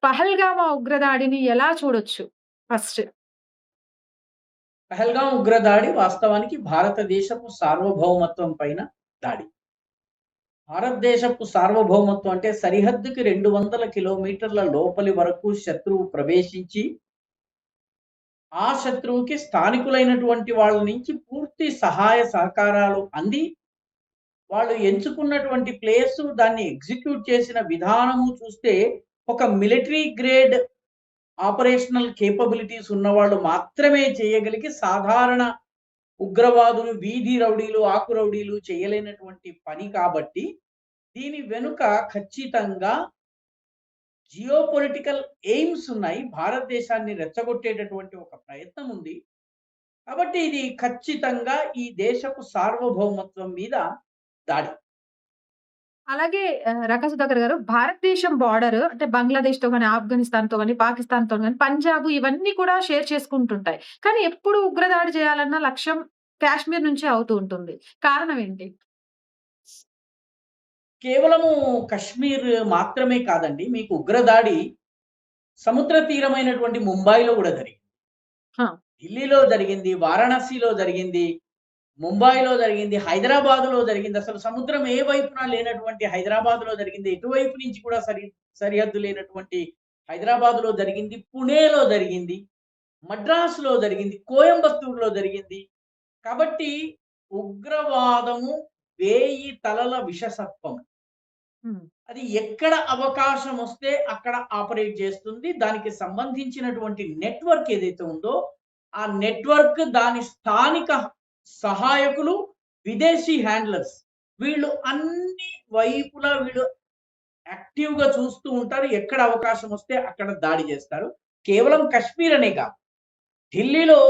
పహల్గామా ఉగ్రదాడిని ఎలా చూడొచ్చు ఫస్ట్? పహల్గాం ఉగ్రదాడి వాస్తవానికి భారతదేశపు సార్వభౌమత్వం పైన దాడి. భారతదేశపు సార్వభౌమత్వం అంటే సరిహద్దుకి 200 కిలోమీటర్ల లోపలి వరకు శత్రువు ప్రవేశించి, ఆ శత్రువుకి స్థానికులైనటువంటి వాళ్ళ నుంచి పూర్తి సహాయ సహకారాలు అంది, వాళ్ళు ఎంచుకున్నటువంటి ప్లేసు దాన్ని ఎగ్జిక్యూట్ చేసిన విధానము చూస్తే ఒక మిలిటరీ గ్రేడ్ ఆపరేషనల్ కేపబిలిటీస్ ఉన్నవాళ్ళు మాత్రమే చేయగలిగి సాధారణ ఉగ్రవాదులు, వీధి రౌడీలు, ఆకు రౌడీలు చేయలేనటువంటి పని కాబట్టి, దీని వెనుక ఖచ్చితంగా జియోపొలిటికల్ ఎయిమ్స్ ఉన్నాయి. భారతదేశాన్ని రెచ్చగొట్టేటటువంటి ఒక ప్రయత్నం ఉంది. కాబట్టి ఇది ఖచ్చితంగా ఈ దేశపు సార్వభౌమత్వం మీద దాడి. అలాగే రకా సుధాకర్ గారు, భారతదేశం బోర్డర్ అంటే బంగ్లాదేశ్‌తో గాని, ఆఫ్ఘనిస్తాన్‌తో గాని, పాకిస్తాన్‌తో గాని, పంజాబ్ ఇవన్నీ కూడా షేర్ చేసుకుంటుంటాయి. కానీ ఎప్పుడు ఉగ్రదాడి చేయాలన్న లక్ష్యం కాశ్మీర్ నుంచే అవుతూ ఉంటుంది. కారణం ఏంటి? కేవలము కశ్మీర్ మాత్రమే కాదండి. మీకు ఉగ్రదాడి సముద్ర తీరమైనటువంటి ముంబైలో గూడా జరిగింది. ఆ! ఢిల్లీలో జరిగింది, వారణాసిలో జరిగింది, ముంబైలో జరిగింది, హైదరాబాద్‌లో జరిగింది. అసలు సముద్రం ఏ వైపున లేనటువంటి హైదరాబాద్‌లో జరిగింది. ఎటువైపు నుంచి కూడా సరిహద్దు లేనటువంటి హైదరాబాద్‌లో జరిగింది. పుణేలో జరిగింది. మద్రాసులో జరిగింది. కోయంబత్తూర్‌లో జరిగింది. కాబట్టి ఉగ్రవాదము 1000 తలల విషసర్పం. హ్మ్. అది ఎక్కడ అవకాశమొస్తే అక్కడ ఆపరేట్ చేస్తుంది. దానికి సంబంధించినటువంటి నెట్‌వర్క్ ఏదైతే ఉందో, ఆ నెట్‌వర్క్ దాని స్థానిక సహాయకులు, విదేశీ హ్యాండ్లర్స్. వీళ్ళు అన్ని వైపులా యాక్టివ్‌గా చూస్తూ ఉంటారు. ఎక్కడ అవకాశమొస్తే అక్కడ దాడి చేస్తారు. కేవలం కశ్మీర్ అనే కాదు. ఢిల్లీలో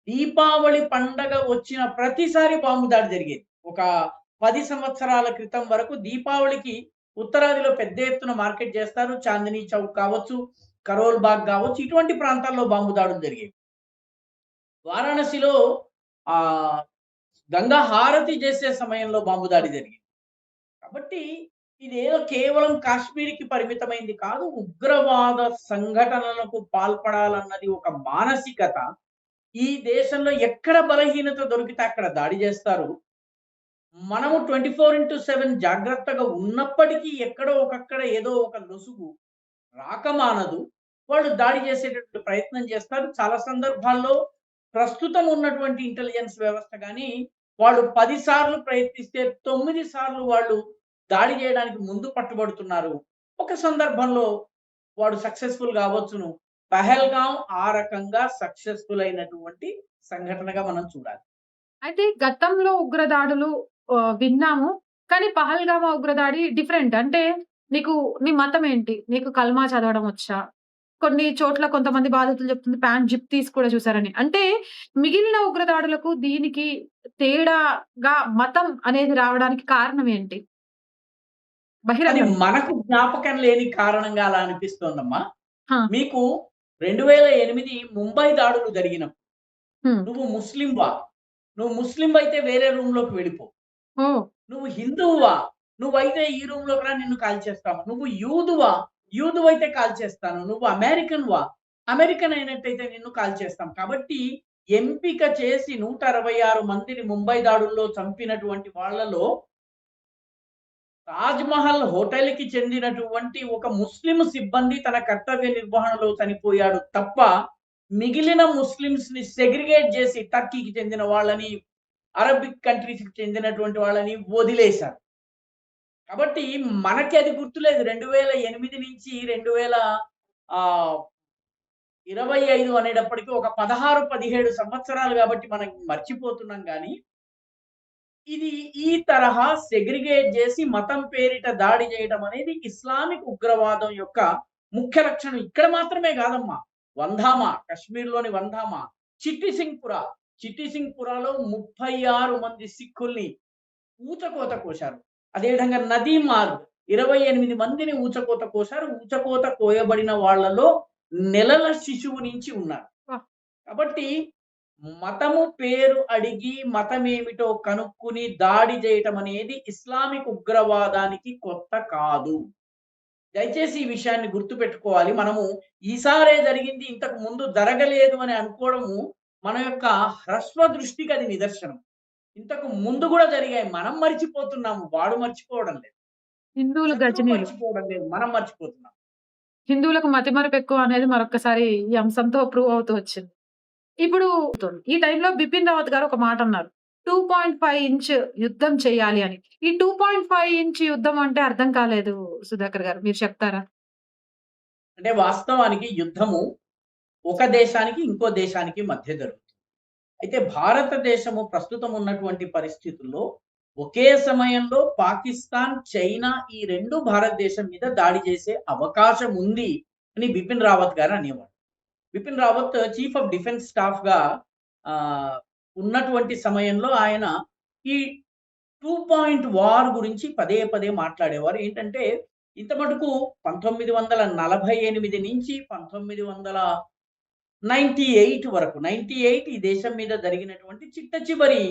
దీపావళి పండగ వచ్చిన ప్రతిసారి బాంబు దాడి జరిగేది. ఒక 10 సంవత్సరాల క్రితం వరకు దీపావళికి ఉత్తరాదిలో పెద్ద ఎత్తున మార్కెట్ చేస్తారు. చాందినీ చౌక్ కావచ్చు, కరోల్ బాగ్ కావచ్చు, ఇటువంటి ప్రాంతాల్లో బాంబు దాడులు జరిగేవి. వారాణసిలో ఆహ్, గంగా హారతి చేసే సమయంలో బాంబు దాడి జరిగింది. కాబట్టి ఇదేదో కేవలం కాశ్మీర్‌కి పరిమితమైంది కాదు. ఉగ్రవాద సంఘటనలకు పాల్పడాలన్నది ఒక మానసికత. ఈ దేశంలో ఎక్కడ బలహీనత దొరికితే అక్కడ దాడి జేస్తారు. మనము 24/7 జాగ్రత్తగా ఉన్నప్పటికీ ఎక్కడో ఒకక్కడ ఏదో ఒక లొసుగు రాకమానదు. వాళ్ళు దాడి చేసేటటువంటి ప్రయత్నం చేస్తారు. చాలా సందర్భాల్లో ప్రస్తుతం ఉన్నటువంటి ఇంటెలిజెన్స్ వ్యవస్థ గాని, వాళ్ళు 10 సార్లు ప్రయత్నిస్తే 9 సార్లు వాళ్ళు దాడి చేయడానికి ముందు పట్టుబడుతున్నారు. ఒక సందర్భంలో వాడు సక్సెస్‌ఫుల్ కావచ్చును. పహల్గాం ఆ రకంగా సక్సెస్‌ఫుల్ అయినటువంటి సంఘటనగా మనం చూడాలి. అయితే గతంలో ఉగ్రదాడులు విన్నాము. కానీ పహల్గామా ఉగ్రదాడి డిఫరెంట్. అంటే నీకు నీ మతం ఏంటి? నీకు కల్మా చదవడం వచ్చా? కొన్ని చోట్ల కొంతమంది బాధితులు చెప్తుంది ప్యాంట్ జిప్ తీసి కూడా చూసారని. అంటే మిగిలిన ఉగ్రదాడులకు దీనికి తేడాగా మతం అనేది రావడానికి కారణం ఏంటి? అది బహిరంగం. మనకు జ్ఞాపకం లేని కారణంగా అలా అనిపిస్తోందమ్మా. ఆ! మీకు 2008 ముంబై దాడులు జరిగినప్పుడు హ్మ్. నువ్వు ముస్లింవా? నువ్వు ముస్లింవయితే వేరే రూమ్‌లోకి వెళ్ళిపో. ఓహ్! నువ్వు హిందువువా? నువ్వైతే ఈ రూమ్‌లోకి రా నిన్ను కాల్చేస్తాము. నువ్వు యూదువా? యూదువైతే కాల్చేస్తాను. నువ్వు అమెరికన్‌వా? అమెరికన్ అయినట్టయితే నిన్ను కాల్చేస్తాం. కాబట్టి ఎంపిక చేసి 166 మందిని ముంబై దాడుల్లో చంపినటువంటి వాళ్ళలో 'తాజ్‌మహల్' హోటల్‌కి చెందినటువంటి ఒక ముస్లిం సిబ్బంది తన కర్తవ్య నిర్వహణలో చనిపోయాడు తప్ప, మిగిలిన ముస్లిమ్స్‌ని సెగ్రిగేట్ జేసి టర్కీకి చెందిన వాళ్ళని, అరబిక్ కంట్రీస్‌కి చెందినటువంటి వాళ్ళని వదిలేశారు. కాబట్టి మనకి అది గుర్తులేదు. 2008 నుంచి 2025 అనేటప్పటికి ఒక 16, 17 సంవత్సరాలు గాబట్టి మనం మర్చిపోతున్నాం గానీ, ఇది ఈ తరహా సెగ్రిగేట్ జేసి మతం పేరిట దాడి జేయడం అనేది ఇస్లామిక్ ఉగ్రవాదం యొక్క ముఖ్య లక్షణం. ఇక్కడ మాత్రమే గాదమ్మా. వంధామా, కశ్మీర్‌లోని వంధామా, చిట్టి సింగ్‌పుర, చిట్టి సింగ్‌పురలో 36 మంది సిక్కుల్ని ఊచకోత కోశారు. అదే విధంగా నదీ మార్గ్ 28 మందిని ఊచకోత కోశారు. ఊచకోత కోయబడిన వాళ్ళలో నెలల శిశువు నుంచి ఉన్నారు. అబ్బా! కాబట్టి మతము పేరు అడిగి మతమేమిటో కనుక్కుని దాడి చేయటం అనేది ఇస్లామిక్ ఉగ్రవాదానికి కొత్త కాదు. దయచేసి ఈ విషయాన్ని గుర్తుపెట్టుకోవాలి. మనము ఈసారే జరిగింది ఇంతకు ముందు జరగలేదు అని అనుకోవడము మన యొక్క హ్రస్వ దృష్టికి అది నిదర్శనం. ఇంతకు ముందు గూడా జరిగాయి. మనం మర్చిపోతున్నాము. వాడు మర్చిపోవడం లేదు. హిందువులు శత్రువు గజనీలు. మర్చిపోవడం లేదు. మనం మర్చిపోతున్నాం. హిందువులకు మతిమరుపెక్కువ అనేది మరొక్కసారి ఈ అంశంతో ప్రూవ్ అవుతూ వచ్చింది. ఇప్పుడు ఈ టైంలో బిపిన్ రావత్ గారు ఒక మాటన్నారు. 2.5 ఇంచ్ యుద్ధం చేయాలి అని. ఈ 2.5 ఇంచ్ యుద్ధం అంటే అర్థం కాలేదు సుధాకర్ గారు. మీరు చెప్తారా? అంటే వాస్తవానికి యుద్ధము ఒక దేశానికి, ఇంకో దేశానికి మధ్య జరుగుతుంది. అయితే భారతదేశము ప్రస్తుతం ఉన్నటువంటి పరిస్థితుల్లో ఒకే సమయంలో పాకిస్తాన్, చైనా ఈ 2 భారతదేశం మీద దాడి చేసే అవకాశం ఉంది అని బిపిన్ రావత్ గారు అనేవారు. Bipin Rawat chief of defence స్టాఫ్‌గా ఆహ్, ఉన్నటువంటి సమయంలో ఆయన ఈ 2 పాయింట్ వార్ గురించి పదే పదే మాట్లాడేవారు. ఏంటంటే ఇంత మటుకు 1948 నుంచి 1998 వరకు 98 ఈ దేశం మీద జరిగినటువంటి చిట్ట చివరి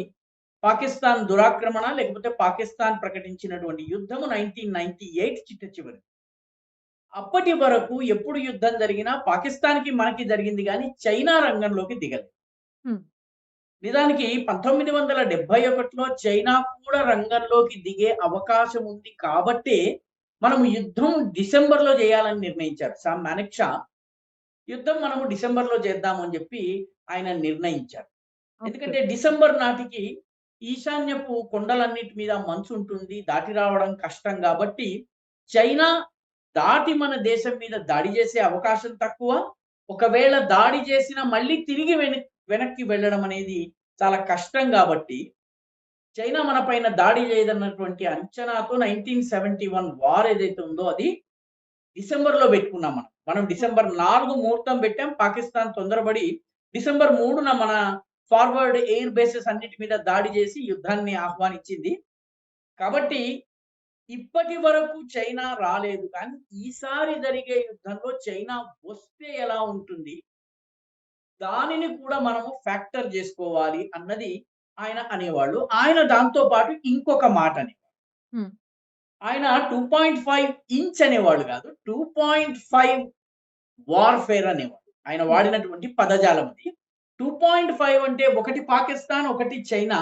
పాకిస్తాన్ దురాక్రమణ లేకపోతే పాకిస్తాన్ ప్రకటించినటువంటి యుద్ధము 1998 చిట్ట చివరిది. అప్పటి వరకు ఎప్పుడు యుద్ధం జరిగినా పాకిస్తాన్‌కి, మనకి జరిగింది గానీ చైనా రంగంలోకి దిగలేదు. హ్మ్. నిజానికి 1971లో చైనా కూడా రంగంలోకి దిగే అవకాశం ఉంది కాబట్టే, మనము యుద్ధం డిసెంబర్‌లో చేయాలని నిర్ణయించారు. సామ్ మానెక్షా యుద్ధం మనము డిసెంబర్‌లో చేద్దాము అని చెప్పి ఆయన నిర్ణయించారు. ఓకే. ఎందుకంటే డిసెంబర్ నాటికి ఈశాన్యపు కొండలన్నిటి మీద మంచుంటుంది. దాటి రావడం కష్టం గాబట్టి, చైనా దాటి మన దేశం మీద దాడి చేసే అవకాశం తక్కువ. ఒకవేళ దాడి చేసినా మళ్ళీ తిరిగి వెనక్కి వెళ్ళడం అనేది చాలా కష్టం గాబట్టి, చైనా మన పైన దాడి చేయదన్నటువంటి అంచనాతో 1971 వార్ ఏదైతే ఉందో అది డిసెంబర్‌లో పెట్టుకున్నాం మనం. మనం డిసెంబర్ 4 ముహూర్తం పెట్టాం. పాకిస్తాన్ తొందరబడి డిసెంబర్ 3న మన ఫార్వర్డ్ ఎయిర్ బేసెస్ అన్నిటి మీద దాడి చేసి యుద్ధాన్ని ఆహ్వానించింది. కాబట్టి ఇప్పటి వరకు చైనా రాలేదు. కానీ ఈసారి జరిగే యుద్ధంలో చైనా వస్తే ఎలా ఉంటుంది? దానిని కూడా మనము ఫ్యాక్టర్ జేసుకోవాలి అన్నది ఆయన అనేవాళ్ళు. ఆయన దాంతో పాటు ఇంకొక మాట అనేవారు. హ్మ్. ఆయన 2.5 ఇంచ్ అనేవాళ్ళు గాదు. 2.5 వార్‌ఫేర్ అనేవాడు. ఆయన హ్మ్. వాడినటువంటి పదజాలం అది. 2.5 అంటే ఒకటి పాకిస్తాన్, ఒకటి చైనా.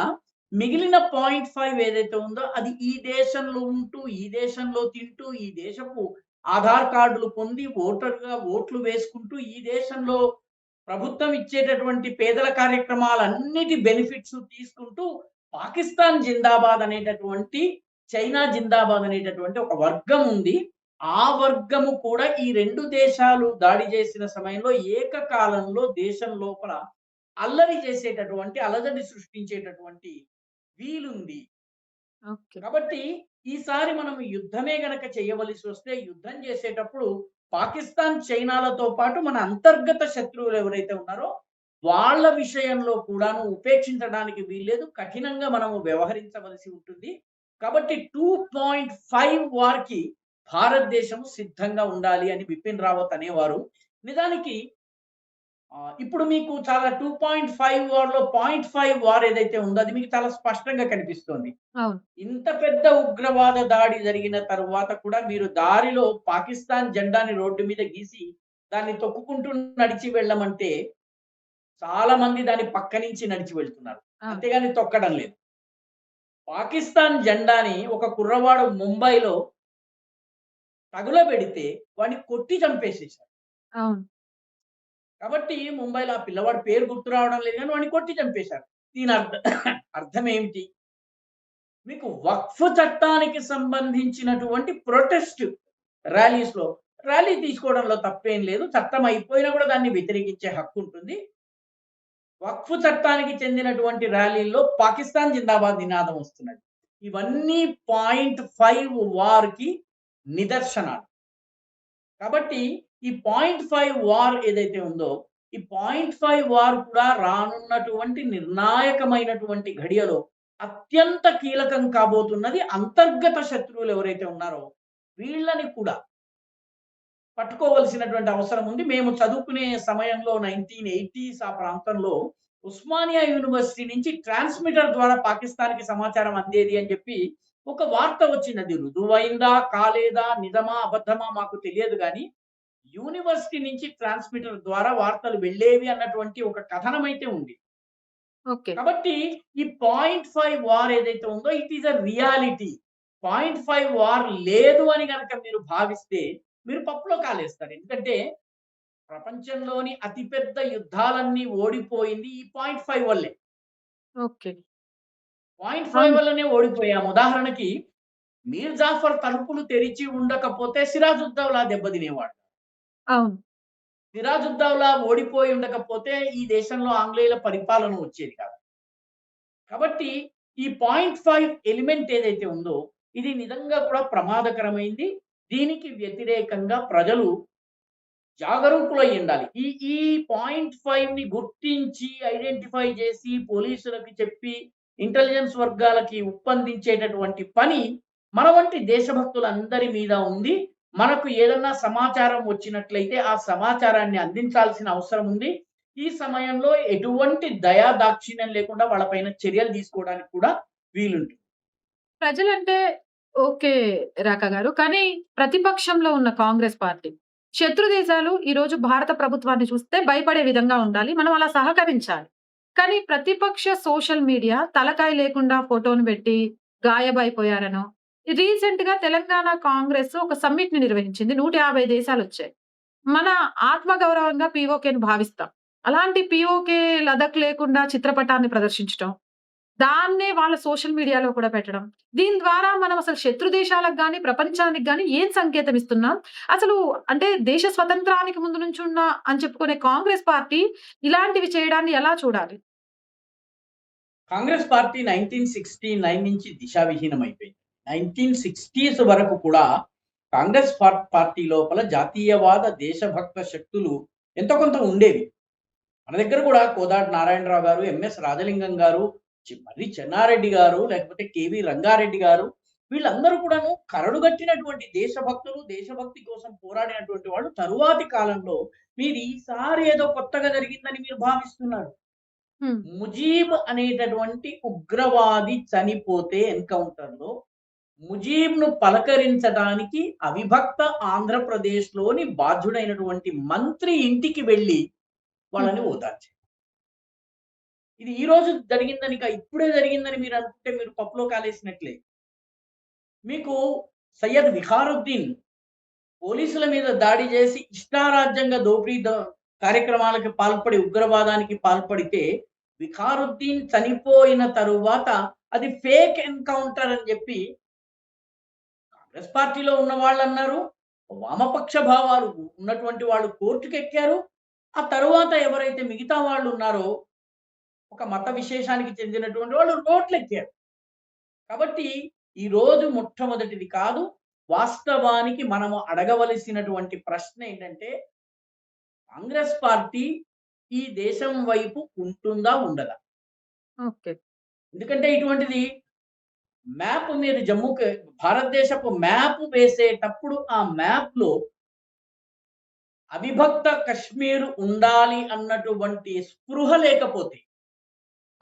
మిగిలిన 0.5 ఏదైతే ఉందో అది ఈ దేశంలో ఉంటూ, ఈ దేశంలో తింటూ, ఈ దేశపు ఆధార్ కార్డులు పొంది ఓటరుగా ఓట్లు వేసుకుంటూ, ఈ దేశంలో ప్రభుత్వం ఇచ్చేటటువంటి పేదల కార్యక్రమాలన్నిటి బెనిఫిట్స్ తీసుకుంటూ పాకిస్తాన్ జిందాబాద్ అనేటటువంటి, చైనా జిందాబాద్ అనేటటువంటి ఒక వర్గం ఉంది. ఆ వర్గము కూడా ఈ 2 దేశాలు దాడి చేసిన సమయంలో ఏకకాలంలో దేశం లోపల అల్లరి చేసేటటువంటి, అలజడి సృష్టించేటటువంటి వీలుంది. ఓకే. కాబట్టి ఈసారి మనం యుద్ధమే గనక చేయవలసొస్తే యుద్ధం చేసేటప్పుడు పాకిస్తాన్, చైనాలతో పాటు మన అంతర్గత శత్రువులు ఎవరైతే ఉన్నారో వాళ్ళ విషయంలో కూడాను ఉపేక్షించడానికి వీల్లేదు. కఠినంగా మనము వ్యవహరించవలసి ఉంటుంది. కాబట్టి 2.5 వార్‌కి భారతదేశం సిద్ధంగా ఉండాలి అని బిపిన్ రావత్ అనేవారు. నిజానికి ఇప్పుడు మీకు చాలా 2.5 వార్‌లో 0.5 వార్ ఏదైతే ఉందో అది మీకు చాలా స్పష్టంగా కనిపిస్తోంది. అవును. ఇంత పెద్ద ఉగ్రవాద దాడి జరిగిన తరువాత కూడా మీరు దారిలో పాకిస్తాన్ జెండాని రోడ్డు మీద గీసి దాన్ని తొక్కుకుంటూ నడిచి వెళ్ళమంటే చాలా మంది దాని పక్క నుంచి నడిచి వెళ్తున్నారు. అవును. అంతేగాని తొక్కడం లేదు. పాకిస్తాన్ జెండాని ఒక కుర్రవాడు ముంబైలో తగులబెడితే వాడిని కొట్టి చంపేసేసారు. అవును. కాబట్టి ముంబైలో ఆ పిల్లవాడి పేరు గుర్తు రావడం లేదు గానీ వాడిని కొట్టి చంపేశారు. దీని అర్థం ఏమిటి? మీకు వక్ఫ్ చట్టానికి సంబంధించినటువంటి ప్రొటెస్ట్ ర్యాలీస్‌లో ర్యాలీ తీసుకోవడంలో తప్పేం లేదు. చట్టం అయిపోయినా కూడా దాన్ని వ్యతిరేకించే హక్కు ఉంటుంది. వక్ఫ్ చట్టానికి చెందినటువంటి ర్యాలీల్లో పాకిస్తాన్ జిందాబాద్ నినాదం వస్తున్నది. ఇవన్నీ 0.5 వార్‌కి నిదర్శనాలు. కాబట్టి ఈ 0.5 వార్ ఏదైతే ఉందో, ఈ 0.5 వార్ కూడా రానున్నటువంటి నిర్ణాయకమైనటువంటి ఘడియలో అత్యంత కీలకం కాబోతున్నది. అంతర్గత శత్రువులు ఎవరైతే ఉన్నారో వీళ్ళని కూడా పట్టుకోవాల్సినటువంటి అవసరం ఉంది. మేము చదువుకునే సమయంలో 1980స్ ఆ ప్రాంతంలో ఉస్మానియా యూనివర్సిటీ నుంచి ట్రాన్స్మిటర్ ద్వారా పాకిస్తాన్‌కి సమాచారం అందేది అని చెప్పి ఒక వార్త వచ్చింది. అది రుజువైందా? కాలేదా? నిజమా? అబద్ధమా? మాకు తెలియదు గానీ, యూనివర్సిటీ నుంచి ట్రాన్స్‌మిటర్ ద్వారా వార్తలు వెళ్ళేవి అన్నటువంటి ఒక కథనమైతే ఉంది. ఓకే. కాబట్టి ఈ పాయింట్ 5 వార్ ఏదైతే ఉందో it is a reality. Point 5 war లేదు అని గనక మీరు భావిస్తే మీరు పప్పులో కాలేస్తారు. ఎందుకంటే ప్రపంచంలోని అతిపెద్ద యుద్ధాలన్నీ ఓడిపోయింది ఈ పాయింట్ 5 వల్లే. ఓకే. పాయింట్ 5 అవును. వల్లనే ఓడిపోయాము. ఉదాహరణకి మీర్ జాఫర్ తలుపులు తెరిచి ఉండకపోతే సిరాజుద్దౌలా దెబ్బతినేవాడు. అవును. సిరాజుద్దౌలా ఓడిపోయి ఉండకపోతే ఈ దేశంలో ఆంగ్లేయుల పరిపాలన వచ్చేది కాదు. కాబట్టి ఈ పాయింట్ 5 ఎలిమెంట్ ఏదైతే ఉందో, ఇది నిజంగా కూడా ప్రమాదకరమైంది. దీనికి వ్యతిరేకంగా ప్రజలు జాగరూకులై ఉండాలి. ఈ ఈ పాయింట్ 5ని గుర్తించి, ఐడెంటిఫై చేసి, పోలీసులకి చెప్పి, ఇంటెలిజెన్స్ వర్గాలకి ఉప్పందించేటటువంటి పని మన వంటి దేశభక్తులందరి మీద ఉంది. మనకు ఏదన్నా సమాచారం వచ్చినట్లయితే, ఆ సమాచారాన్ని అందించాల్సిన అవసరం ఉంది. ఈ సమయంలో ఎటువంటి దయా దాక్షిణ్యం లేకుండా వాళ్ళ పైన చర్యలు తీసుకోవడానికి కూడా వీలుంటుంది. ప్రజలంటే ఓకే రాక గారు. కానీ ప్రతిపక్షంలో ఉన్న కాంగ్రెస్ పార్టీ, శత్రు దేశాలు ఈరోజు భారత ప్రభుత్వాన్ని చూస్తే భయపడే విధంగా ఉండాలి. మనం అలా సహకరించాలి. కానీ ప్రతిపక్ష సోషల్ మీడియా తలకాయ లేకుండా ఫోటోను పెట్టి గాయబైపోయారనో, రీసెంట్‌గా తెలంగాణ కాంగ్రెస్ ఒక సమ్మిట్‌ని నిర్వహించింది. 150 దేశాలొచ్చాయి. మన ఆత్మగౌరవంగా పీఓకేని భావిస్తాం. అలాంటి పీఓకే లదక్ లేకుండా చిత్రపటాన్ని ప్రదర్శించటం, దాన్నే వాళ్ళ సోషల్ మీడియాలో కూడా పెట్టడం. దీని ద్వారా మనం అసలు శత్రు దేశాలకు గాని, ప్రపంచానికి గాని ఏం సంకేతం ఇస్తున్నాం? అసలు అంటే దేశ స్వతంత్రానికి ముందు నుంచున్న అని చెప్పుకునే కాంగ్రెస్ పార్టీ ఇలాంటివి చేయడాన్ని ఎలా చూడాలి? కాంగ్రెస్ పార్టీ 1969 నుంచి దిశావిహీనమైపోయింది. 1960స్ వరకు కూడా కాంగ్రెస్ పార్టీ లోపల జాతీయవాద, దేశభక్త శక్తులు ఎంతో కొంత ఉండేవి. మన దగ్గర కూడా కోదాడ నారాయణరావు గారు, ఎంఎస్ రాజలింగం గారు, మర్రి చెన్నారెడ్డి గారు, లేకపోతే కేవీ రంగారెడ్డి గారు వీళ్ళందరూ కూడాను కరడుగట్టినటువంటి దేశభక్తులు, దేశభక్తి కోసం పోరాడినటువంటి వాళ్ళు తరువాతి కాలంలో మీరు ఈసారి ఏదో కొత్తగా జరిగిందని మీరు భావిస్తున్నారు. హ్మ్. ముజీబ్ అనేటటువంటి ఉగ్రవాది చనిపోతే ఎన్‌కౌంటర్‌లో ముజీబ్‌ను పలకరించడానికి అవిభక్త ఆంధ్రప్రదేశ్‌లోని బాధ్యుడైనటువంటి మంత్రి ఇంటికి వెళ్లి హ్మ్. వాళ్ళని ఓదార్చారు. ఇది ఈ రోజు జరిగిందని ఇప్పుడే జరిగిందని మీరు అనుకుంటే మీరు పప్పులో కాలేసినట్లే. మీకు సయ్యద్ విహారుద్దీన్ పోలీసుల మీద దాడి చేసి ఇష్టారాజ్యంగా కార్యక్రమాలకు పాల్పడి ఉగ్రవాదానికి పాల్పడితే విఖారుద్దీన్ చనిపోయిన తరువాత అది ఫేక్ ఎన్‌కౌంటర్ అని చెప్పి కాంగ్రెస్ పార్టీలో ఉన్న వాళ్ళన్నారు. వామపక్ష భావాలు ఉన్నటువంటి వాళ్ళు కోర్టుకెక్కారు. ఆ తరువాత ఎవరైతే మిగతా వాళ్ళున్నారో ఒక మత విశేషానికి చెందినటువంటి వాళ్ళు రోడ్లెక్కారు. కాబట్టి ఈరోజు మొట్టమొదటిది కాదు. వాస్తవానికి మనము అడగవలసినటువంటి ప్రశ్న ఏంటంటే కాంగ్రెస్ పార్టీ ఈ దేశం వైపు ఉంటుందా? ఉండదా? ఓకే. ఎందుకంటే ఇటువంటిది మ్యాప్ మీరు భారతదేశపు మ్యాప్ వేసేటప్పుడు ఆ మ్యాప్‌లో అవిభక్త కశ్మీర్ ఉండాలి అన్నటువంటి స్పృహ లేకపోతే,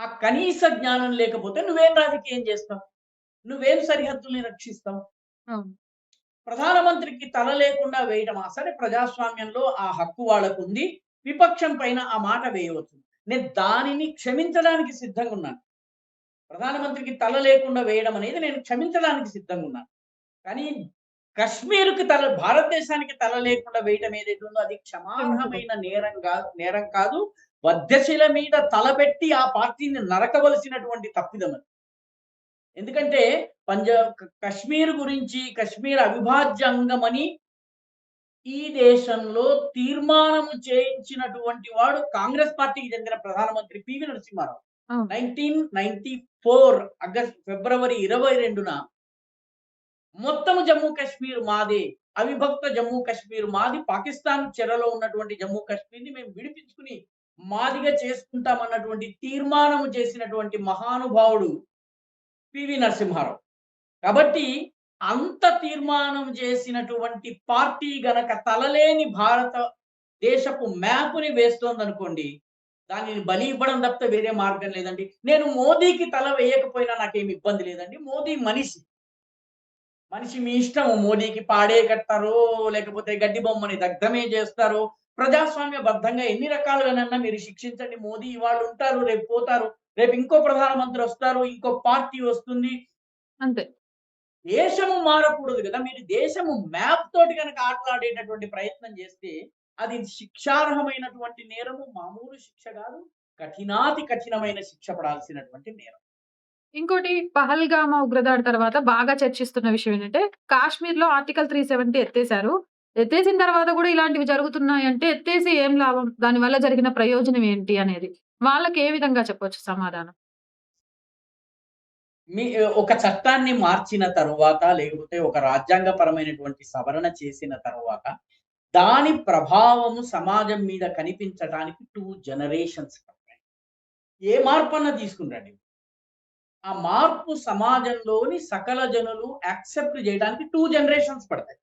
ఆ కనీస జ్ఞానం లేకపోతే నువ్వేం రాజకీయం చేస్తావు? నువ్వేం సరిహద్దుల్ని రక్షిస్తావు? అవును. ప్రధానమంత్రికి తల లేకుండా వేయటమా? సరే ప్రజాస్వామ్యంలో ఆ హక్కు వాళ్ళకుంది. విపక్షం పైన ఆ మాట వేయవచ్చు. నేను దానిని క్షమించడానికి సిద్ధంగున్నాను. ప్రధానమంత్రికి తల లేకుండా వేయడం అనేది నేను క్షమించడానికి సిద్ధంగున్నాను. కానీ కశ్మీర్‌కి భారతదేశానికి తల లేకుండా వేయటం ఏదైతే ఉందో అది క్షమించబోదు. క్షమార్హమైన నేరం కాదు. వధ్యశిల మీద తలబెట్టి ఆ పార్టీని నరకవలసినటువంటి తప్పిదమది. ఎందుకంటే కశ్మీర్ గురించి కశ్మీర్ అవిభాజ్య అంగమని ఈ దేశంలో తీర్మానం చేయించినటువంటి వాడు కాంగ్రెస్ పార్టీకి చెందిన ప్రధానమంత్రి పివి నరసింహారావు. అవును. 1994 ఫిబ్రవరి 22న మొత్తము జమ్మూ కాశ్మీర్ మాదే. అవిభక్త జమ్మూ కాశ్మీర్ మాది. పాకిస్తాన్ చెరలో ఉన్నటువంటి జమ్మూ కాశ్మీర్‌ని మేము విడిపించుకొని మాదిగా చేసుకుంటామన్నటువంటి తీర్మానం చేసినటువంటి మహానుభావుడు పివి నరసింహారావు. కాబట్టి అంత తీర్మానం చేసినటువంటి పార్టీ గనక తలలేని భారత దేశపు మ్యాప్‌ని వేస్తోందనుకోండి, దానిని బలి ఇవ్వడం తప్పితే వేరే మార్గం లేదండి. నేను మోదీకి తల వేయకపోయినా నాకేమి ఇబ్బంది లేదండి. మోదీ మనిషి. మనిషి మీ ఇష్టము. మోడీకి పాడే కడతారో, లేకపోతే గడ్డి బొమ్మని దగ్ధమే చేస్తారో, ప్రజాస్వామ్యబద్ధంగా ఎన్ని రకాలుగానన్నా మీరు శిక్షించండి. మోదీ ఇవాళ ఉంటారు, రేపు పోతారు. రేపు ఇంకో ప్రధానమంత్రి వస్తారు, ఇంకో పార్టీ వస్తుంది. అంతే. దేశము మారకూడదు గదా! మీరు దేశము మ్యాప్ తోటి గనక ఆటలాడేటటువంటి ప్రయత్నం చేస్తే, అది శిక్షార్హమైనటువంటి నేరము. మామూలు శిక్ష గాదు. కఠినాతి కఠినమైన శిక్ష పడాల్సినటువంటి నేరం. ఇంకోటి పహల్గామా ఉగ్రదాడి తర్వాత బాగా చర్చిస్తున్న విషయం ఏంటంటే, కాశ్మీర్‌లో ఆర్టికల్ 370 ఎత్తేసారు. ఎత్తేసిన తర్వాత గూడా ఇలాంటివి జరుగుతున్నాయంటే, ఎత్తేసి ఏం లాభం? దానివల్ల జరిగిన ప్రయోజనం ఏంటి అనేది. వాళ్ళకి ఏ విధంగా చెప్పొచ్చు సమాధానం? ఒక చట్టాన్ని మార్చిన తరువాత, లేకపోతే ఒక రాజ్యాంగపరమైనటువంటి సవరణ చేసిన తరువాత, దాని ప్రభావము సమాజం మీద కనిపించటానికి 2 జనరేషన్స్ పడతాయి. ఏ మార్పన్నా తీసుకునిరండి. ఆ మార్పు సమాజంలోని సకల జనులు యాక్సెప్ట్ జేయడానికి 2 జనరేషన్స్ పడతాయి.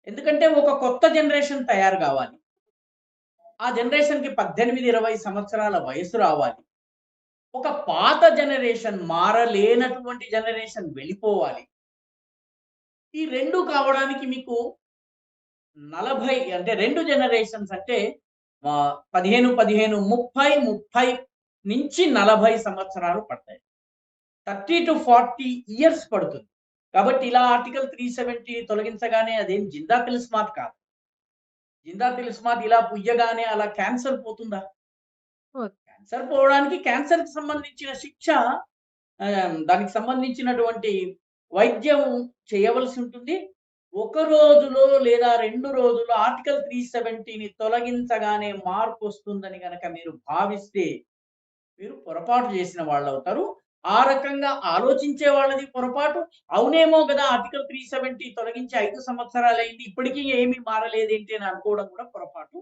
ఎందుకంటే ఒక కొత్త జనరేషన్ తయారు గావాలి. ఆ జనరేషన్‌కి 18, 20 సంవత్సరాల వయసు రావాలి. ఒక పాత జనరేషన్ మారలేనటువంటి జనరేషన్ వెళ్ళిపోవాలి. ఈ 2 కావడానికి మీకు 40 అంటే 2 జనరేషన్స్ అంటే 15, 15, 30, 30 నుంచి 40 సంవత్సరాలు పడతాయి. 30-40 ఇయర్స్ పడుతుంది. కాబట్టి ఇలా ఆర్టికల్ 370 తొలగించగానే అదేం జిందా తిలిస్మాత్ కాదు. జిందా తిలిస్మాత్ ఇలా పుయ్యగానే అలా క్యాన్సర్ పోతుందా? ఓహ్! క్యాన్సర్ పోవడానికి క్యాన్సర్‌కి సంబంధించిన శిక్ష దానికి సంబంధించినటువంటి వైద్యం చేయవలసి ఉంటుంది. ఒక రోజులో లేదా 2 రోజుల్లో ఆర్టికల్ 370ని తొలగించగానే మార్పొస్తుందని గనక మీరు భావిస్తే, మీరు పొరపాటు చేసిన వాళ్ళవుతారు. ఆ రకంగా ఆలోచించే వాళ్ళది పొరపాటు. అవునేమో గదా! ఆర్టికల్ 370 తొలగించి 5 సంవత్సరాలయింది. ఇప్పటికి ఏమి మారలేదేంటి అని అనుకోవడం కూడా పొరపాటు.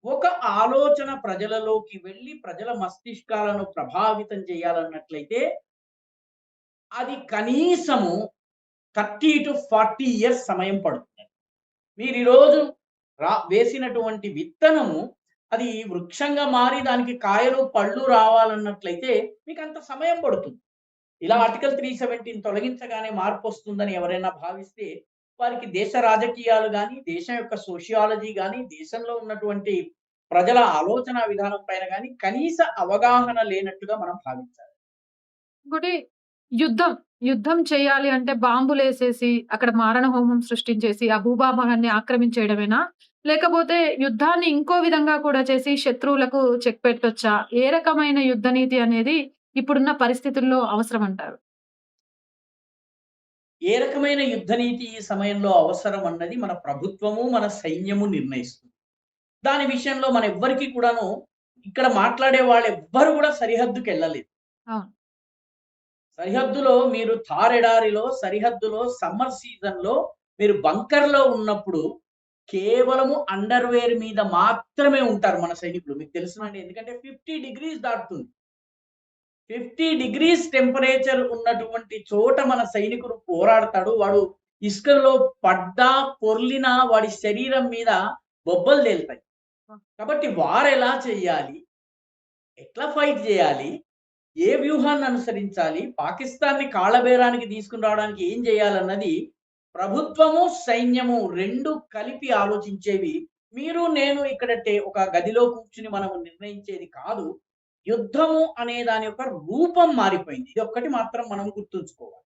ఒక ఆలోచన ప్రజలలోకి వెళ్లి ప్రజల మస్తిష్కాలను ప్రభావితం చేయాలన్నట్లయితే, అది కనీసము 30-40 ఇయర్స్ సమయం పడుతుంది. మీరీరోజు వేసినటువంటి విత్తనము అది వృక్షంగా మారి దానికి కాయలు, పళ్ళు రావాలన్నట్లయితే మీకంత సమయం పడుతుంది. ఇలా హ్మ్. ఆర్టికల్ 370ని తొలగించగానే మార్పొస్తుందని ఎవరైనా భావిస్తే, వారికి దేశ రాజకీయాలు గాని, దేశం యొక్క సోషియాలజీ గాని, దేశంలో ఉన్నటువంటి ప్రజల ఆలోచనా విధానం పైన గాని కనీస అవగాహన లేనట్టుగా మనం భావించాలి. ఇంకోటి యుద్ధం. యుద్ధం చేయాలి అంటే బాంబులేసేసి, అక్కడ మారణ హోమం సృష్టించేసి, ఆ భూభాగాన్ని ఆక్రమించేయడమేనా? లేకపోతే యుద్ధాన్ని ఇంకో విధంగా కూడా చేసి శత్రువులకు చెక్ పెట్టొచ్చా? ఏ రకమైన యుద్ధ నీతి అనేది ఇప్పుడున్న పరిస్థితుల్లో అవసరమంటారు? ఏ రకమైన యుద్ధ నీతి ఈ సమయంలో అవసరం అన్నది మన ప్రభుత్వము, మన సైన్యము నిర్ణయిస్తుంది. దాని విషయంలో మన ఎవ్వరికీ కూడాను ఇక్కడ మాట్లాడే వాళ్ళెవ్వరు గూడా సరిహద్దుకెళ్ళలేదు. అవును. సరిహద్దులో మీరు థార్ ఎడారిలో, సరిహద్దులో సమ్మర్ సీజన్‌లో మీరు బంకర్‌లో ఉన్నప్పుడు కేవలము అండర్‌వేర్ మీద మాత్రమే ఉంటారు మన సైనికులు. మీకు ఆ! తెలుసునండి. ఎందుకంటే 50 డిగ్రీస్ దాటుతుంది. 50 డిగ్రీస్ టెంపరేచర్ ఉన్నటువంటి చోట మన సైనికుడు పోరాడతాడు. వాడు ఇసుకలో పడ్డా, పొర్లినా వాడి శరీరం మీద బొబ్బలు తేలుతాయి. ఆ! కాబట్టి వారెలా చెయ్యాలి? ఎట్లా ఫైట్ జేయాలి? ఏ వ్యూహాన్ని అనుసరించాలి? పాకిస్తాన్‌ని కాళ్ళబేరానికి తీసుకొని రావడానికి ఏం జేయాలన్నది ప్రభుత్వము, సైన్యము 2 కలిపి ఆలోచించేవి. మీరు, నేను ఇక్కడ ఒక గదిలో కూర్చొని మనం నిర్ణయించేది కాదు. యుద్ధము అనే దాని యొక్క రూపం మారిపోయింది. ఇదొక్కటి మాత్రం మనం గుర్తుంచుకోవాలి.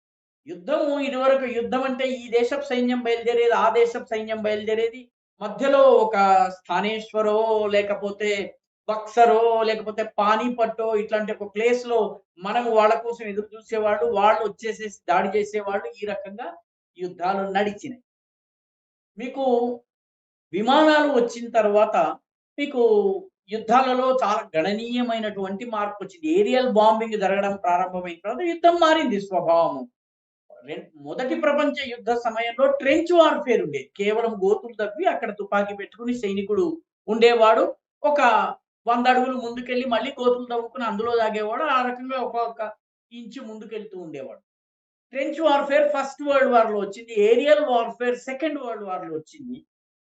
యుద్ధము ఇదివరకు యుద్ధం అంటే ఈ దేశపు సైన్యం బయలుదేరేది, ఆ దేశపు సైన్యం బయలుదేరేది. మధ్యలో ఒక స్థానేశ్వరో, లేకపోతే బక్సరో, లేకపోతే పానీపట్టో ఇట్లాంటి ఒక ప్లేస్‌లో మనం వాళ్ళ కోసం ఎదురు చూసేవాళ్ళు. వాళ్ళు వచ్చేసేసి దాడి చేసేవాళ్ళు. ఈ రకంగా యుద్ధాలు నడిచినాయి. మీకు విమానాలు వచ్చిన తర్వాత మీకు యుద్ధాలలో చాలా గణనీయమైనటువంటి మార్పొచ్చింది. ఏరియల్ బాంబింగ్ జరగడం ప్రారంభమైన తర్వాత యుద్ధం మారింది స్వభావము. మొదటి ప్రపంచ యుద్ధ సమయంలో ట్రెంచ్ వార్‌ఫేర్ ఉండేది. కేవలం గోతులు తవ్వి అక్కడ తుపాకీ పెట్టుకొని సైనికుడు ఉండేవాడు. ఒక 100 అడుగులు ముందుకెళ్ళి మళ్ళీ గోతులు తవ్వుకొని అందులో దాగేవాడు. ఆ రకంగా ఒక్కొక్క ఇంచు ముందుకెళ్తూ ఉండేవాడు. ట్రెంచ్ వార్‌ఫేర్ ఫస్ట్ వరల్డ్ వార్‌లో వచ్చింది. ఏరియల్ వార్‌ఫేర్ సెకండ్ వరల్డ్ వార్‌లో వచ్చింది.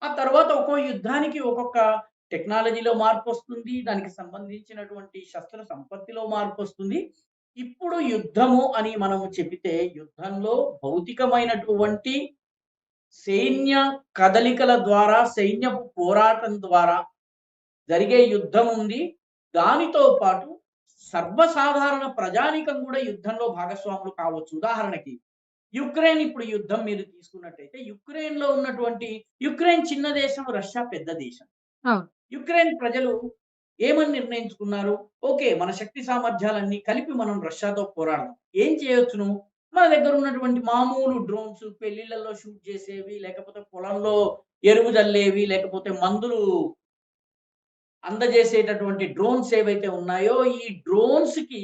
ఆ తర్వాత ఒక్కో యుద్ధానికి ఒక్కొక్క టెక్నాలజీలో మార్పొస్తుంది. దానికి సంబంధించినటువంటి శస్త్ర సంపత్తిలో మార్పొస్తుంది. ఇప్పుడు యుద్ధము అని మనము చెబితే యుద్ధంలో భౌతికమైనటువంటి సైన్య కదలికల ద్వారా, సైన్యపు పోరాటం ద్వారా జరిగే యుద్ధం ఉంది. దానితో పాటు సర్వసాధారణ ప్రజానీకం కూడా యుద్ధంలో భాగస్వాములు కావచ్చు. ఉదాహరణకి యుక్రెయిన్ ఇప్పుడు యుద్ధం మీరు తీసుకున్నట్టయితే యుక్రెయిన్‌లో ఉన్నటువంటి యుక్రెయిన్ చిన్న దేశం, రష్యా పెద్ద దేశం. అవును. యుక్రెయిన్ ప్రజలు ఏమని నిర్ణయించుకున్నారు? ఓకే. మన శక్తి సామర్థ్యాలన్నీ కలిపి మనం రష్యాతో పోరాడదాం. ఏం చేయొచ్చును? మన దగ్గర ఉన్నటువంటి మామూలు డ్రోన్స్ పెళ్ళిళ్ళలో షూట్ చేసేవి, లేకపోతే పొలంలో ఎరువు జల్లేవి, లేకపోతే మందులు అందజేసేటటువంటి డ్రోన్స్ ఏవైతే ఉన్నాయో, ఈ డ్రోన్స్‌కి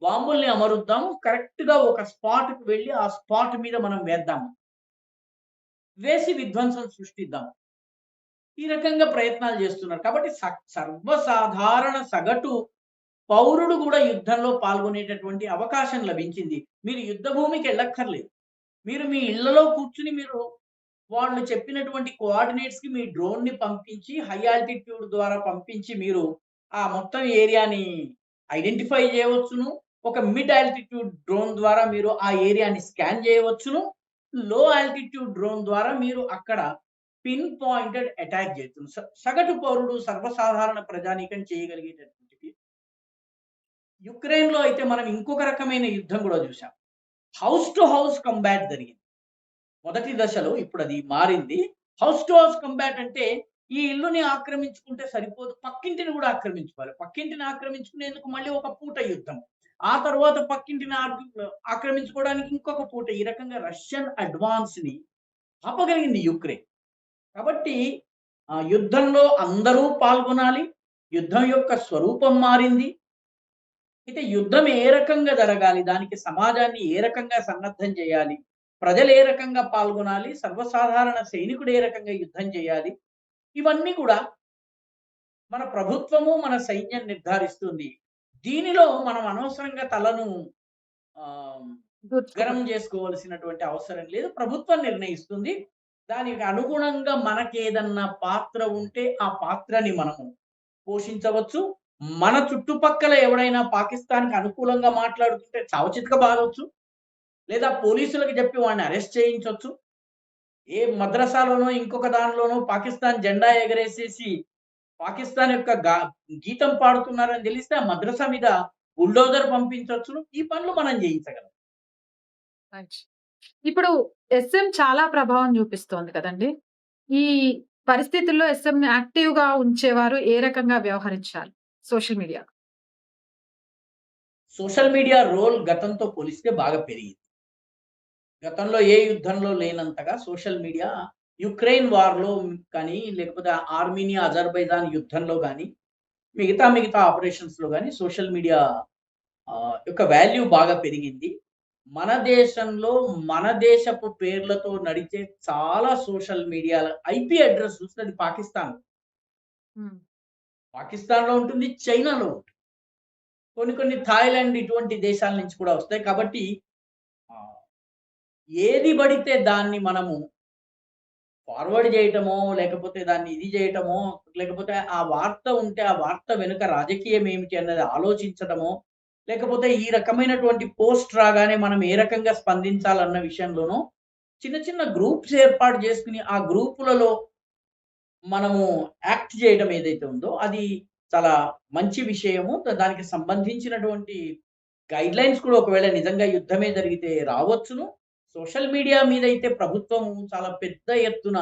బాంబుల్ని అమరుద్దాం. కరెక్ట్‌గా ఒక స్పాట్‌కి వెళ్లి, ఆ స్పాట్ మీద మనం వేద్దాం. వేసి విధ్వంసం సృష్టిద్దాం. ఈ రకంగా ప్రయత్నాలు చేస్తున్నారు. కాబట్టి సర్వసాధారణ సగటు పౌరుడు గూడా యుద్ధంలో పాల్గొనేటటువంటి అవకాశం లభించింది. మీరు యుద్ధ భూమికెళ్ళక్కర్లేదు. మీరు మీ ఇళ్లలో కూర్చొని వాళ్ళు చెప్పినటువంటి కోఆర్డినేట్స్‌కి మీ డ్రోన్‌ని పంపించి, హై ఆల్టిట్యూడ్ ద్వారా పంపించి మీరు ఆ మొత్తం ఏరియాని ఐడెంటిఫై చేయవచ్చును. ఒక మిడ్ ఆల్టిట్యూడ్ డ్రోన్ ద్వారా మీరు ఆ ఏరియాని స్కాన్ చేయవచ్చును. లో ఆల్టిట్యూడ్ డ్రోన్ ద్వారా మీరు అక్కడ పిన్ పాయింటెడ్ అటాక్ చేయొచ్చును. సగటు పౌరుడు సర్వసాధారణ ప్రజానీకం చేయగలిగేటటువంటిది. యుక్రెయిన్‌లో అయితే మనం ఇంకొక రకమైన యుద్ధం గూడా చూసాం. హౌస్ టు హౌస్ కంబాట్ జరిగింది. మొదటి దశలో ఇప్పుడది మారింది. హౌస్ టు హౌస్ కంబాట్ అంటే ఈ ఇల్లుని ఆక్రమించుకుంటే సరిపోదు. పక్కింటిని గూడా ఆక్రమించుకోవాలి. పక్కింటిని ఆక్రమించుకునేందుకు మళ్ళీ ఒక పూట యుద్ధం. ఆ తర్వాత పక్కింటిని ఆక్రమించుకోవడానికి ఇంకొక పూట. ఈ రకంగా రష్యన్ అడ్వాన్స్‌ని ఆపగలిగింది యుక్రెయిన్. కాబట్టి యుద్ధంలో అందరూ పాల్గొనాలి. యుద్ధం యొక్క స్వరూపం మారింది. అయితే యుద్ధం ఏ రకంగా జరగాలి? దానికి సమాజాన్ని ఏ రకంగా సన్నద్ధం చేయాలి? ప్రజలు ఏ రకంగా పాల్గొనాలి? సర్వసాధారణ సైనికుడు ఏ రకంగా యుద్ధం చేయాలి? ఇవన్నీ కూడా మన ప్రభుత్వము, మన సైన్యం నిర్ధారిస్తుంది. దీనిలో మనం అనవసరంగా తలను ఆహ్, గరం దూర్చుకుపోతుంది. జేసుకోవాల్సినటువంటి అవసరం లేదు. ప్రభుత్వం నిర్ణయిస్తుంది. దానికి అనుగుణంగా మనకేదన్నా పాత్ర ఉంటే, ఆ పాత్రని మనము పోషించవచ్చు. మన చుట్టుపక్కల ఎవడైనా పాకిస్తాన్‌కి అనుకూలంగా మాట్లాడుతుంటే చావుచితక బాదొచ్చు. లేదా పోలీసులకు జెప్పి వాడిని అరెస్ట్ చేయించొచ్చు. ఏ మద్రసాలోనో, ఇంకొక దానిలోనో పాకిస్తాన్ జెండా ఎగరేసేసి, పాకిస్తాన్ యొక్క గీతం పాడుతున్నారని దెలిస్తే ఆ మద్రసా మీద బుల్డోజర్ పంపించొచ్చును. ఈ పనులు మనం జేయించగలం. రైట్. ఇప్పుడు ఎస్ఎం చాలా ప్రభావం చూపిస్తోంది కదండీ! ఈ పరిస్థితుల్లో ఎస్ఎంని యాక్టివ్‌గా ఉంచేవారు ఏ రకంగా వ్యవహరించాలి? Social media. Social media role గతంతో పోలిస్తే బాగా పెరిగింది. గతంలో ఏ యుద్ధంలో లేనంతగా సోషల్ మీడియా యుక్రెయిన్ వార్‌లో కానీ, లేకపోతే ఆర్మీనియా, అజర్బైజాన్ యుద్ధంలో గాని, మిగతా ఆపరేషన్స్‌లో గాని సోషల్ మీడియా యొక్క వాల్యూ బాగా పెరిగింది. మన దేశంలో మన దేశపు పేర్లతో నడిచే చాలా సోషల్ మీడియాల ఐపీ అడ్రెస్ చూస్తే అది పాకిస్తాన్. హ్మ్. పాకిస్తాన్‌లో ఉంటుంది, చైనాలో ఉంటుంది. కొన్ని థాయిలాండ్ ఇటువంటి దేశాల నుంచి కూడా వస్తాయి. కాబట్టి ఆహ్, ఏది బడితే దాన్ని మనము ఫార్వర్డ్ చేయటమో, లేకపోతే దాన్ని ఇది చేయటమో, లేకపోతే ఆ వార్త ఉంటే ఆ వార్త వెనుక రాజకీయం ఏమిటి అన్నది ఆలోచించటమో, లేకపోతే ఈ రకమైనటువంటి పోస్ట్ రాగానే మనం ఏ రకంగా స్పందించాలన్న విషయంలోనో చిన్న గ్రూప్స్ ఏర్పాటు చేసుకొని, ఆ గ్రూపులలో మనము యాక్ట్ చేయడం ఏదైతే ఉందో అది చాలా మంచి విషయము. దానికి సంబంధించినటువంటి గైడ్‌లైన్స్ కూడా ఒకవేళ నిజంగా యుద్ధమే జరిగితే రావచ్చును. సోషల్ మీడియా మీదైతే ప్రభుత్వం చాలా పెద్ద ఎత్తున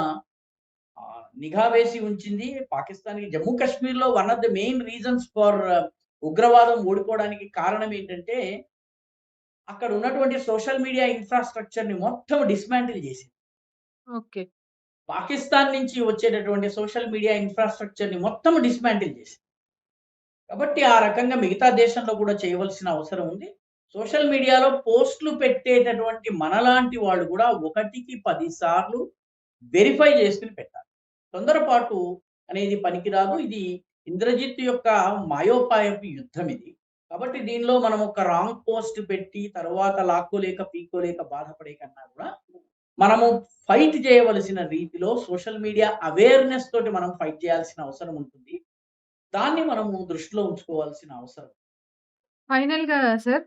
నిఘా వేసి ఉంచింది. పాకిస్తాన్‌కి జమ్మూ కాశ్మీర్‌లో one of the main reasons for ఉగ్రవాదం ఓడిపోవడానికి కారణం ఏంటంటే, అక్కడ ఉన్నటువంటి సోషల్ మీడియా ఇన్‌ఫ్రాస్ట్రక్చర్‌ని మొత్తం డిస్మాంటిల్ చేసింది. ఓకే. పాకిస్తాన్ నుంచి వచ్చేటటువంటి సోషల్ మీడియా ఇన్‌ఫ్రాస్ట్రక్చర్‌ని మొత్తం డిస్మాంటిల్ చేసింది. కాబట్టి ఆ రకంగా మిగతా దేశంలో కూడా చేయవలసిన అవసరం ఉంది. సోషల్ మీడియాలో పోస్ట్‌లు పెట్టేటటువంటి మనలాంటి వాళ్ళు కూడా ఒకటికి 10 సార్లు వెరిఫై చేసుకొని పెట్టాలి. తొందరపాటు అనేది పనికిరాదు. ఇది ఇంద్రజిత్ యొక్క మాయోపాయపు యుద్ధం ఇది. కాబట్టి దీనిలో మనం ఒక రాంగ్ పోస్ట్ పెట్టి తర్వాత లాక్కోలేక, పీక్కోలేక బాధపడే కన్నా కూడా మనము ఫైట్ చేయవలసిన రీతిలో సోషల్ మీడియా అవేర్‌నెస్ తోటి మనం ఫైట్ చేయాల్సిన అవసరం ఉంటుంది. దాన్ని మనము దృష్టిలో ఉంచుకోవాల్సిన అవసరం. ఫైనల్‌గా సార్,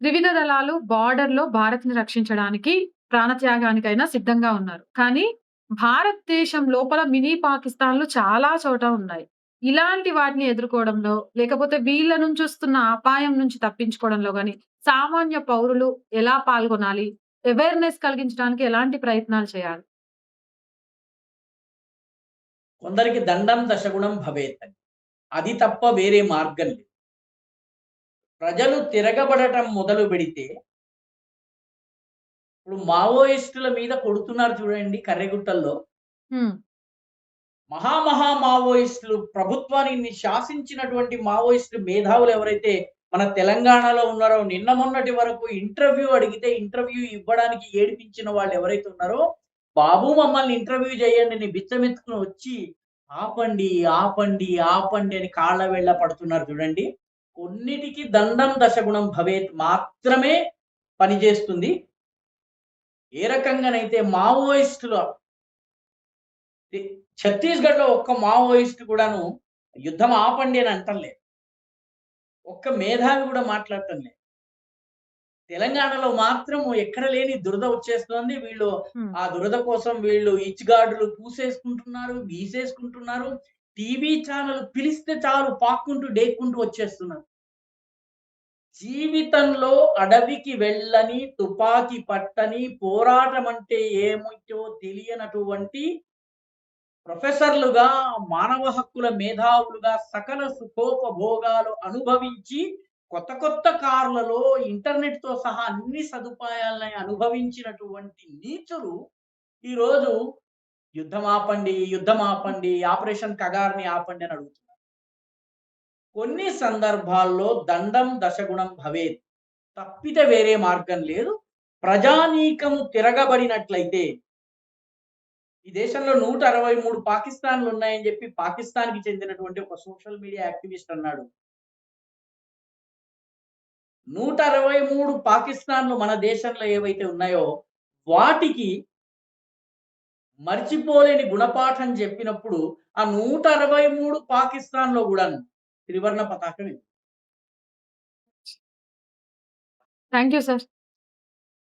త్రివిధ దళాలు బార్డర్‌లో భారత్‌ని రక్షించడానికి ప్రాణత్యాగానికైనా సిద్ధంగా ఉన్నారు. కానీ భారతదేశం లోపల మినీ పాకిస్తాన్‌లు చాలా చోట ఉన్నాయి. ఇలాంటి వాటిని ఎదుర్కోవడంలో, లేకపోతే వీళ్ళ నుంచొస్తున్న అపాయం నుంచి తప్పించుకోవడంలో గాని, సామాన్య పౌరులు ఎలా పాల్గొనాలి? అవేర్‌నెస్ కలిగించడానికి ఎలాంటి ప్రయత్నాలు చేయాలి? కొందరికి దండం దశగుణం భవేత్ అని. అది తప్ప వేరే మార్గం లేదు. ప్రజలు తిరగబడటం మొదలుపెడితే, ఇప్పుడు మావోయిస్టుల మీద కొడుతున్నారు చూడండి కర్రెగుట్టల్లో. హ్మ్. మావోయిస్టులు ప్రభుత్వాన్ని శాసించినటువంటి మావోయిస్టు మేధావులు ఎవరైతే మన తెలంగాణలో ఉన్నారో, నిన్న మొన్నటి వరకు ఇంటర్వ్యూ అడిగితే ఇంటర్వ్యూ ఇవ్వడానికి ఏడిపించిన వాళ్ళు ఎవరైతే ఉన్నారో, బాబు మమ్మల్ని ఇంటర్వ్యూ చేయండి అని బిచ్చమెత్తుకొని వచ్చి, ఆపండి, ఆపండి, ఆపండి అని కాళ్ళ వేళ్ళ పడుతున్నారు చూడండి. కొన్నిటికి దండం దశగుణం భవేత్ మాత్రమే పనిచేస్తుంది. ఏ రకంగానైతే మావోయిస్టుల ఛత్తీస్‌గఢ్‌లో ఒక్క మావోయిస్ట్ కూడాను యుద్ధం ఆపండి అని అంటంలే. ఒక్క మేధావి కూడా మాట్లాడటం లేదు. తెలంగాణలో మాత్రం ఎక్కడ లేని దురద వచ్చేస్తోంది. వీళ్ళు హ్మ్. ఆ దురద కోసం వీళ్ళు ఇచ్‌గాడులు పూసేసుకుంటున్నారు, గీసేసుకుంటున్నారు. టీవీ ఛానెల్ పిలిస్తే చాలు పాక్కుంటూ, డేక్కుంటూ వచ్చేస్తున్నారు. జీవితంలో అడవికి వెళ్ళని, తుపాకీ పట్టని, పోరాటం అంటే ఏమిటో తెలియనటువంటి ప్రొఫెసర్‌లుగా, మానవ హక్కుల మేధావులుగా సకల సుఖోపభోగాలు అనుభవించి, కొత్త కొత్త కార్‌లలో ఇంటర్నెట్‌తో సహా అన్ని సదుపాయాలని అనుభవించినటువంటి నీచులు ఈరోజు యుద్ధం ఆపండి, యుద్ధం ఆపండి, ఆపరేషన్ కగార్‌ని ఆపండి అని అడుగుతున్నారు. కొన్ని సందర్భాల్లో దండం దశగుణం భవేత్. తప్పితే వేరే మార్గం లేదు. ప్రజానీకము తిరగబడినట్లయితే ఈ దేశంలో 163 పాకిస్తాన్‌లున్నాయని జెప్పి పాకిస్తాన్‌కి చెందినటువంటి ఒక సోషల్ మీడియా యాక్టివిస్ట్ అన్నాడు. 163 పాకిస్తాన్‌లు మన దేశంలో ఏవైతే ఉన్నాయో, వాటికి మర్చిపోలేని గుణపాఠం జెప్పినప్పుడు, ఆ 163 పాకిస్తాన్‌లో గూడాను త్రివర్ణ పతాకం థాంక్ యూ సార్.